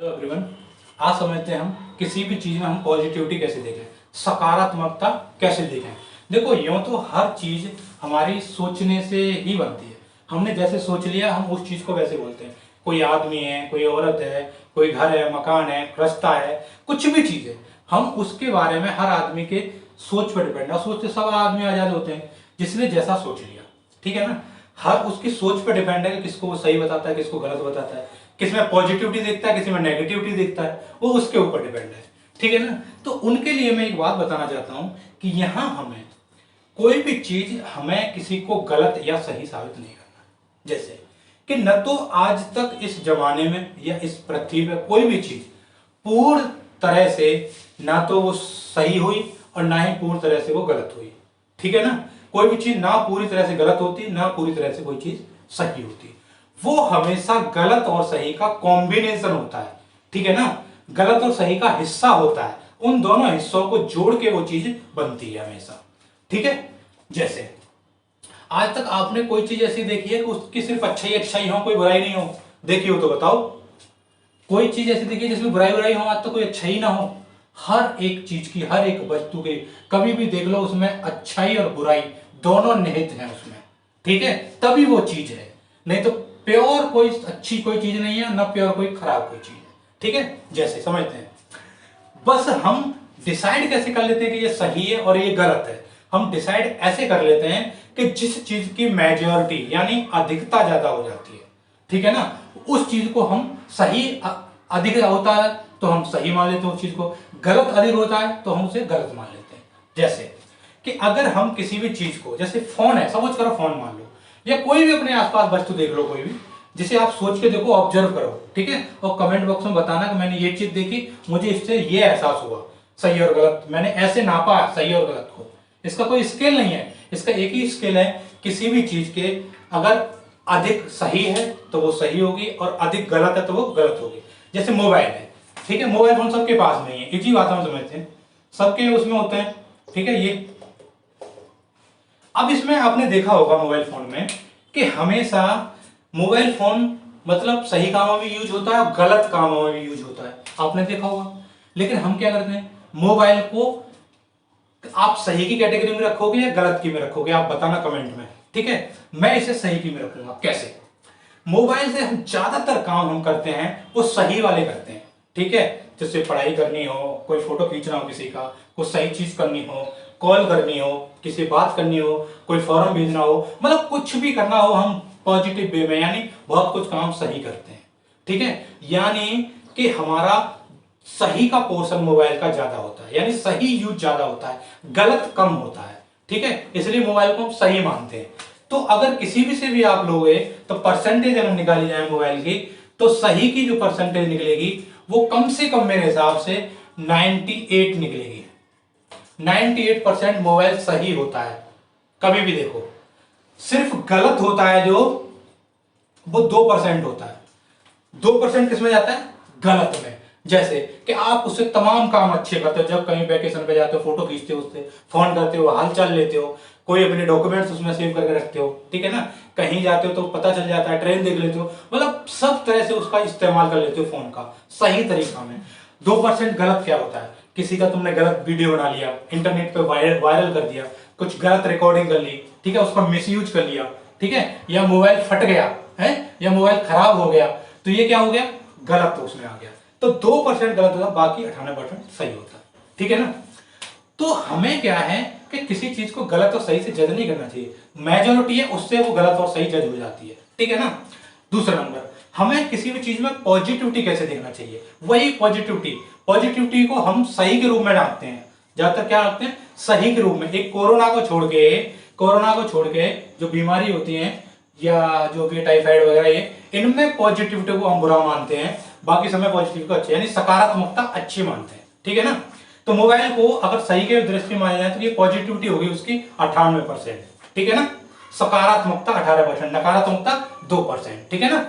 Hello everyone, आज समझते हैं हम किसी भी चीज में हम पॉजिटिविटी कैसे देखें, सकारात्मकता कैसे देखें। देखो, यूं तो हर चीज हमारी सोचने से ही बनती है। हमने जैसे सोच लिया हम उस चीज को वैसे बोलते हैं। कोई आदमी है, कोई औरत है, कोई घर है, मकान है, रास्ता है, कुछ भी चीज है, हम उसके बारे में हर आदमी के सोच पर डिपेंड है। सोचते सब आदमी आजाद होते हैं, जिसने जैसा सोच लिया, ठीक है ना। हर उसकी सोच पर डिपेंड है कि किसको वो सही बताता है, किसको गलत बताता है, किसी में पॉजिटिविटी देखता है, किसी में नेगेटिविटी देखता है, वो उसके ऊपर डिपेंड है, ठीक है ना। तो उनके लिए मैं एक बात बताना चाहता हूं कि यहां हमें कोई भी चीज हमें किसी को गलत या सही साबित नहीं करना। जैसे कि न तो आज तक इस जमाने में या इस पृथ्वी पर कोई भी चीज पूर्ण तरह से ना तो वो सही हुई और ना ही पूर्ण तरह से वो गलत हुई, ठीक है ना। कोई भी चीज ना पूरी तरह से गलत होती, ना पूरी तरह से कोई चीज सही होती। वो हमेशा गलत और सही का कॉम्बिनेशन होता है, ठीक है ना। गलत और सही का हिस्सा होता है, उन दोनों हिस्सों को जोड़ के वो चीज बनती है हमेशा, ठीक है। जैसे आज तक आपने कोई चीज ऐसी देखी है कि उसकी सिर्फ अच्छा ही हो, कोई बुराई नहीं हो? देखी हो तो बताओ। कोई चीज ऐसी देखी है जिसमें बुराई बुराई हो, आज तक कोई अच्छा ही ना हो? हर एक चीज की, हर एक वस्तु के कभी भी देख लो, उसमें अच्छाई और बुराई दोनों निहित हैं उसमें, ठीक है। तभी वो चीज है, नहीं तो प्योर कोई अच्छी कोई चीज नहीं है, ना प्योर कोई खराब कोई चीज है, ठीक है। जैसे समझते हैं, बस हम डिसाइड कैसे कर लेते हैं कि ये सही है और ये गलत है। हम डिसाइड ऐसे कर लेते हैं कि जिस चीज की मेजॉरिटी यानी अधिकता ज्यादा हो जाती है, ठीक है ना, उस चीज को हम सही अधिक होता है तो हम सही मान लेते हैं उस चीज को, गलत अधिक होता है तो हम उसे गलत मान लेते हैं। जैसे कि अगर हम किसी भी चीज को, जैसे फोन है, सपोज करो फोन मान लो, या कोई भी अपने आसपास वस्तु देख लो, कोई भी जिसे आप सोच के देखो, ऑब्जर्व करो, ठीक है, और कमेंट बॉक्स में बताना कि मैंने ये चीज देखी, मुझे इससे ये एहसास हुआ, सही और गलत, मैंने ऐसे नापा सही और गलत को। इसका कोई स्केल नहीं है, इसका एक ही स्केल है, किसी भी चीज के अगर अधिक सही है तो वो सही होगी और अधिक गलत है तो वो गलत होगी। जैसे मोबाइल है, ठीक है, मोबाइल फोन सबके पास नहीं है, इसी बात हम समझते हैं, सबके उसमें होते हैं, ठीक है। ये अब इसमें आपने देखा होगा मोबाइल फोन में कि हमेशा मोबाइल फोन मतलब सही कामों में यूज होता है और गलत कामों में भी यूज होता है, आपने देखा होगा। लेकिन हम क्या करते हैं, मोबाइल को आप सही की कैटेगरी में रखोगे या गलत की में रखोगे, आप बताना कमेंट में, ठीक है। मैं इसे सही की में रखूंगा। कैसे? मोबाइल से हम ज्यादातर काम हम करते हैं वो सही वाले करते हैं, ठीक है। जैसे पढ़ाई करनी हो, कोई फोटो खींचना हो किसी का, कोई सही चीज करनी हो, कॉल करनी हो, किसी बात करनी हो, कोई फॉर्म भेजना हो, मतलब कुछ भी करना हो, हम पॉजिटिव वे में यानी बहुत कुछ काम सही करते हैं, ठीक है। यानी कि हमारा सही का पोर्शन मोबाइल का ज्यादा होता है, यानी सही यूज ज्यादा होता है, गलत कम होता है, ठीक है। इसलिए मोबाइल को हम सही मानते हैं। तो अगर किसी भी से भी आप लोगे तो परसेंटेज अगर निकाली जाए मोबाइल की, तो सही की जो परसेंटेज निकलेगी वो कम से कम मेरे हिसाब से 98 निकलेगी। 98% मोबाइल सही होता है, कभी भी देखो। सिर्फ गलत होता है जो, वो 2% होता है। 2% किसमें जाता है? गलत में। जैसे कि आप उससे तमाम काम अच्छे करते हो, जब कहीं वैकेशन पे जाते हो फोटो खींचते हो, उससे फोन करते हो, हालचाल लेते हो, कोई अपने डॉक्यूमेंट्स उसमें सेव करके रखते हो, ठीक है ना, कहीं जाते हो तो पता चल जाता है, ट्रेन देख लेते हो, मतलब सब तरह से उसका इस्तेमाल कर लेते हो फोन का सही तरीका में। 2% गलत क्या होता है? किसी का तुमने गलत वीडियो बना लिया, इंटरनेट पे वायरल कर दिया, कुछ गलत रिकॉर्डिंग कर ली, ठीक है, उसका मिसयूज कर लिया, ठीक है, या मोबाइल फट गया है, या मोबाइल खराब हो गया, तो ये क्या हो गया? गलत तो उसमें आ गया। तो 2% गलत होता, बाकी 98% सही होता, ठीक है ना। तो हमें क्या है कि किसी चीज को गलत और सही से जज नहीं करना चाहिए, मेजोरिटी है उससे वो गलत और सही जज हो जाती है, ठीक है ना। दूसरा नंबर, हमें किसी भी चीज में पॉजिटिविटी कैसे देखना चाहिए, वही पॉजिटिविटी को हम सही के रूप में डालते हैं, ज्यादातर क्या रखते हैं? सही के रूप में। एक कोरोना को छोड़ के जो बीमारी होती है या जो भी टाइफाइड वगैरह, ये इनमें पॉजिटिविटी को हम बुरा मानते हैं, बाकी समय पॉजिटिव को अच्छे यानी सकारात्मकता अच्छी मानते हैं, ठीक है ना। तो मोबाइल को अगर सही के दृष्टि माना जाए तो ये पॉजिटिविटी होगी उसकी 98%, ठीक है ना। सकारात्मकता 18%, नकारात्मकता 2%, ठीक है ना।